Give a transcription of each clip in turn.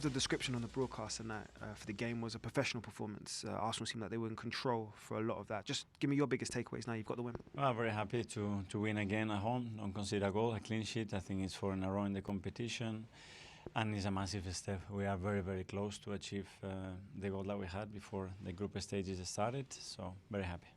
The description on the broadcast and that for the game was a professional performance. Arsenal seemed like they were in control for a lot of that. Just give me your biggest takeaways now you've got the win. Well, very happy to win again at home. Don't consider a goal, a clean sheet. I think it's 4 in a row in the competition. And it's a massive step. We are very, very close to achieve the goal that we had before the group stages started. So, very happy.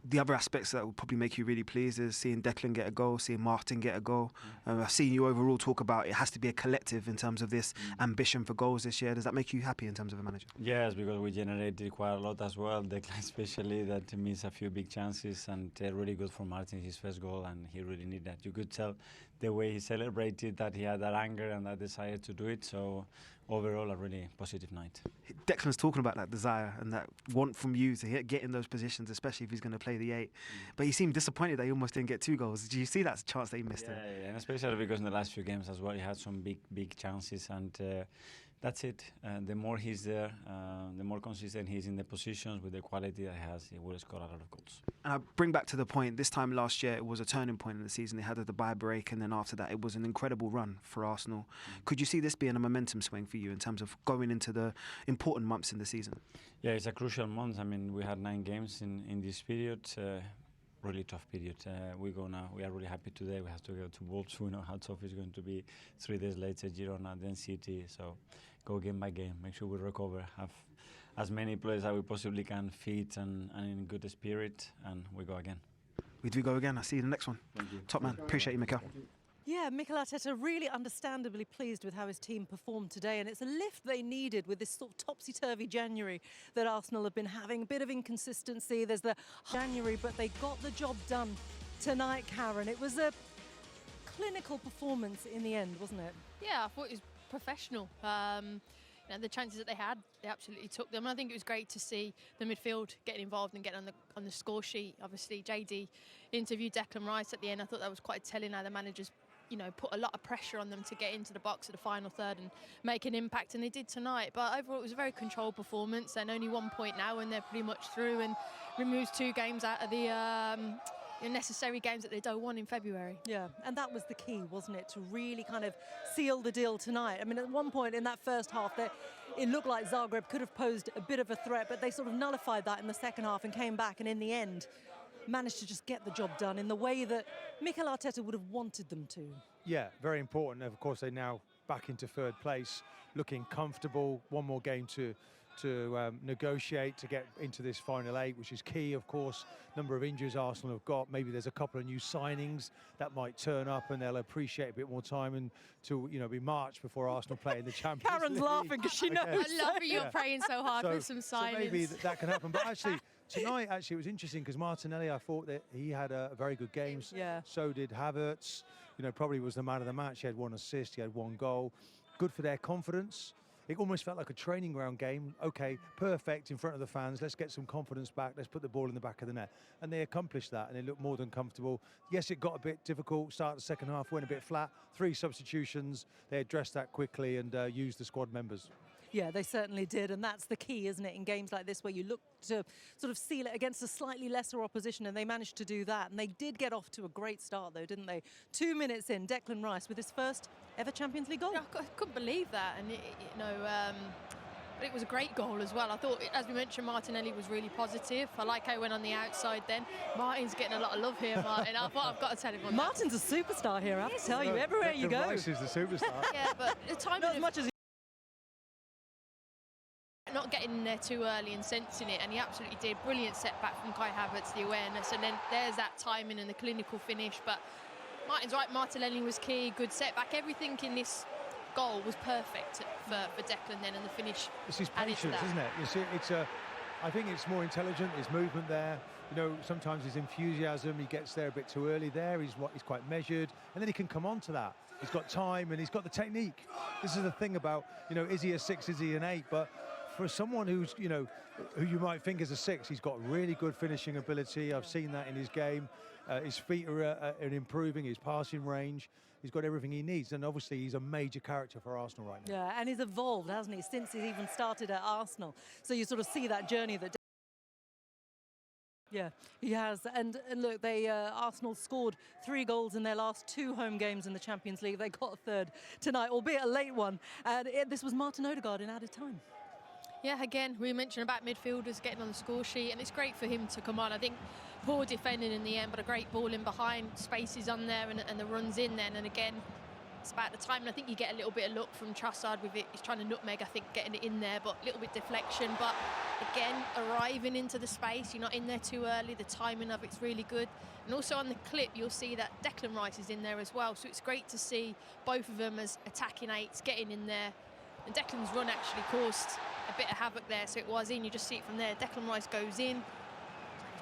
The other aspects that will probably make you really pleased is seeing Declan get a goal, seeing Martin get a goal. I've seen you overall talk about it has to be a collective in terms of this ambition for goals this year. Does that make you happy in terms of a manager? Yes, because we generated quite a lot as well. Declan especially, that missed a few big chances, and really good for Martin, his first goal, and he really needed that. You could tell the way he celebrated that he had that anger and that desire to do it. So overall, a really positive night. Declan's talking about that desire and that want from you to get in those positions, especially if he's going to play the 8. But he seemed disappointed that he almost didn't get 2 goals. Do you see that chance that he missed? Yeah, and especially because in the last few games as well, he had some big chances, and that's it. The more he's there, the more consistent he's in the positions with the quality that he has, he will score a lot of goals. And I bring back to the point, this time last year it was a turning point in the season. They had a Dubai break, and then after that it was an incredible run for Arsenal. Could you see this being a momentum swing for you in terms of going into the important months in the season? Yeah, it's a crucial month. I mean, we had 9 games in this period. Really tough period. We are really happy today. We have to go to Wolves. We know how tough it's going to be. 3 days later, Girona, then City. So go game by game. Make sure we recover. Have as many players as we possibly can, fit and in good spirit, and we go again. We do go again. I'll see you in the next one. Thank you. Top man. Appreciate you, Mikel. Yeah, Mikel Arteta really understandably pleased with how his team performed today, and it's a lift they needed with this sort of topsy-turvy January that Arsenal have been having. A bit of inconsistency, there's the January, but they got the job done tonight, Karen. It was a clinical performance in the end, wasn't it? Yeah, I thought it was professional. The chances that they had, they absolutely took them. I think it was great to see the midfield getting involved and getting on the score sheet. Obviously, JD interviewed Declan Rice at the end. I thought that was quite telling how the managers put a lot of pressure on them to get into the box at the final third and make an impact, and they did tonight. But overall, it was a very controlled performance, and only 1 point now, and they're pretty much through, and removes 2 games out of the necessary games that they don't want in February. Yeah, and that was the key, wasn't it, to really kind of seal the deal tonight. I mean, at one point in that first half, it looked like Zagreb could have posed a bit of a threat, but they sort of nullified that in the second half and came back, and in the end, managed to just get the job done in the way that Mikel Arteta would have wanted them to. Yeah, very important. Of course, they're now back into 3rd place, looking comfortable. 1 more game to negotiate to get into this final 8, which is key, of course. Number of injuries Arsenal have got. Maybe there's a couple of new signings that might turn up, and they'll appreciate a bit more time until be March before Arsenal play in the Champions Karen's League. laughing because she knows. I love that you're praying so hard for some signings. So maybe that can happen. But actually, tonight, it was interesting because Martinelli, I thought that he had a very good game. Yeah. So did Havertz. Probably was the man of the match. He had 1 assist, he had 1 goal. Good for their confidence. It almost felt like a training ground game. Okay, perfect in front of the fans. Let's get some confidence back. Let's put the ball in the back of the net. And they accomplished that, and they looked more than comfortable. Yes, it got a bit difficult. Start the second half, went a bit flat. 3 substitutions. They addressed that quickly and used the squad members. Yeah, they certainly did, and that's the key, isn't it, in games like this where you look to sort of seal it against a slightly lesser opposition, and they managed to do that. And they did get off to a great start, though, didn't they? 2 minutes in, Declan Rice with his first ever Champions League goal. Yeah, I couldn't believe that, and but it was a great goal as well. I thought, as we mentioned, Martinelli was really positive. I like how he went on the outside then. Martin's getting a lot of love here, Martin. I've got to tell him on Martin's that. a superstar here, I have to tell you, everywhere you go. Rice is the superstar. Yeah, but the timing Not as much as not getting in there too early and sensing it, and he absolutely did. Brilliant setback from Kai Havertz, the awareness, and then there's that timing and the clinical finish. But Martin's right, Martinelli was key, good setback. Everything in this goal was perfect for Declan then, and the finish. It's his patience, isn't it? You see, I think it's more intelligent, his movement there. Sometimes his enthusiasm, he gets there a bit too early there. He's quite measured, and then he can come on to that. He's got time and he's got the technique. This is the thing about, is he a 6, is he an 8? But for someone who's, who you might think is a 6, he's got really good finishing ability. I've seen that in his game. His feet are improving, his passing range. He's got everything he needs, and obviously he's a major character for Arsenal right now. Yeah, and he's evolved, hasn't he, since he's even started at Arsenal. So you sort of see that journey that Yeah, he has. And look, Arsenal scored 3 goals in their last 2 home games in the Champions League. They got a third tonight, albeit a late one. And this was Martin Odegaard in added time. Yeah, again, we mentioned about midfielders getting on the score sheet, and it's great for him to come on. I think poor defending in the end, but a great ball in behind, spaces on there, and the runs in then. And again, it's about the time, and I think you get a little bit of luck from Trossard with it. He's trying to nutmeg, I think, getting it in there, but a little bit deflection. But again, arriving into the space, you're not in there too early. The timing of it's really good. And also on the clip, you'll see that Declan Rice is in there as well. So it's great to see both of them as attacking eights getting in there. And Declan's run actually caused a bit of havoc there, so it was in. You just see it from there. Declan Rice goes in,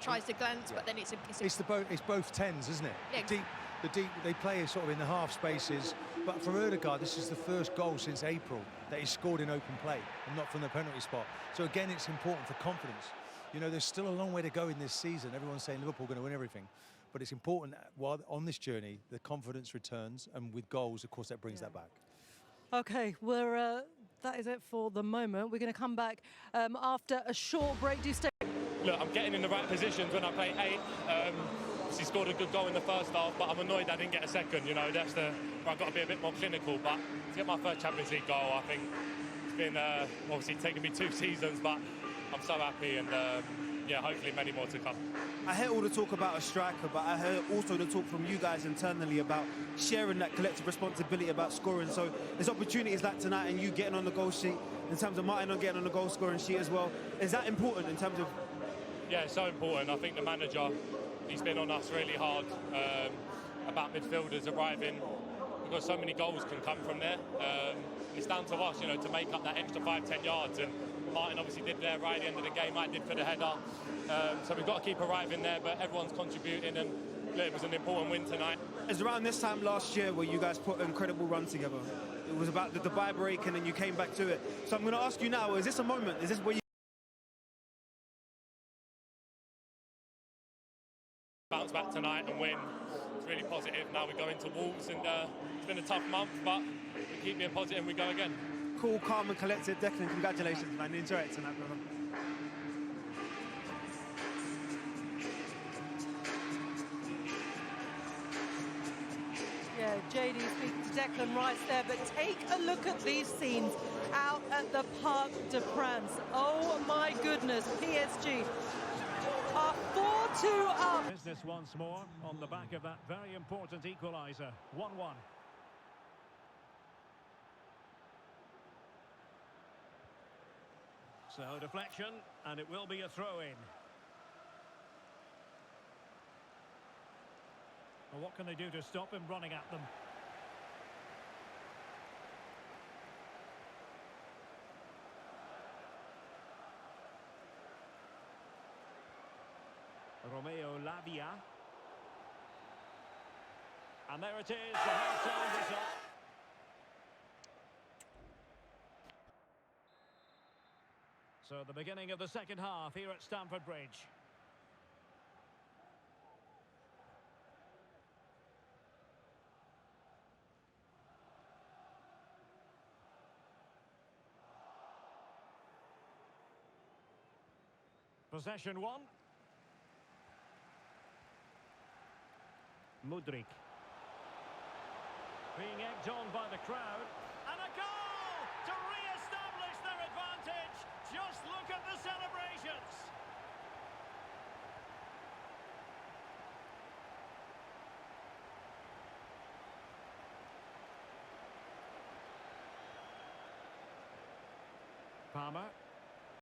tries to glance, but then it's both tens, isn't it? Yeah. The deep, they play sort of in the half spaces, but for Odegaard, this is the first goal since April that he's scored in open play and not from the penalty spot. So again, it's important for confidence. You know, there's still a long way to go in this season. Everyone's saying Liverpool are going to win everything, but it's important while on this journey, the confidence returns, and with goals, of course, that brings that back. Okay, that is it for the moment. We're going to come back after a short break. Do stay. Look, I'm getting in the right positions when I play 8. He scored a good goal in the first half, but I'm annoyed I didn't get a second. You know, that's where I've got to be a bit more clinical. But to get my first Champions League goal, I think it's been obviously taken me 2 seasons, but I'm so happy, and yeah, hopefully many more to come. I hear all the talk about a striker, but I heard also the talk from you guys internally about sharing that collective responsibility about scoring. So there's opportunities like tonight and you getting on the goal sheet, in terms of Martin not getting on the goal scoring sheet as well. Is that important in terms of... Yeah, it's so important. I think the manager, he's been on us really hard about midfielders arriving, because so many goals can come from there. It's down to us, you know, to make up that extra 5-10 yards. And Martin obviously did there right at the end of the game. I did for the header. So we've got to keep arriving there, but everyone's contributing, and it was an important win tonight. It's around this time last year where you guys put an incredible run together. It was about the Dubai break, and then you came back to it. So I'm going to ask you now, is this a moment? Is this where you bounce back tonight and win? It's really positive. Now we go into Wolves, and it's been a tough month, but we keep being positive and we go again. Cool, calm and collected. Declan, congratulations, man. Enjoy it tonight, brother. Yeah, JD speaking to Declan Rice there, but take a look at these scenes out at the Parc des Princes. Oh my goodness, PSG are 4-2 up. Business once more on the back of that very important equaliser. 1-1. So deflection, and it will be a throw-in. Well, what can they do to stop him running at them? Romeo Lavia. And there it is, the half-time whistle. So the beginning of the second half here at Stamford Bridge. Possession 1. Mudryk. Being egged on by the crowd. And a goal to re-establish their advantage. Just look at the celebrations. Palmer.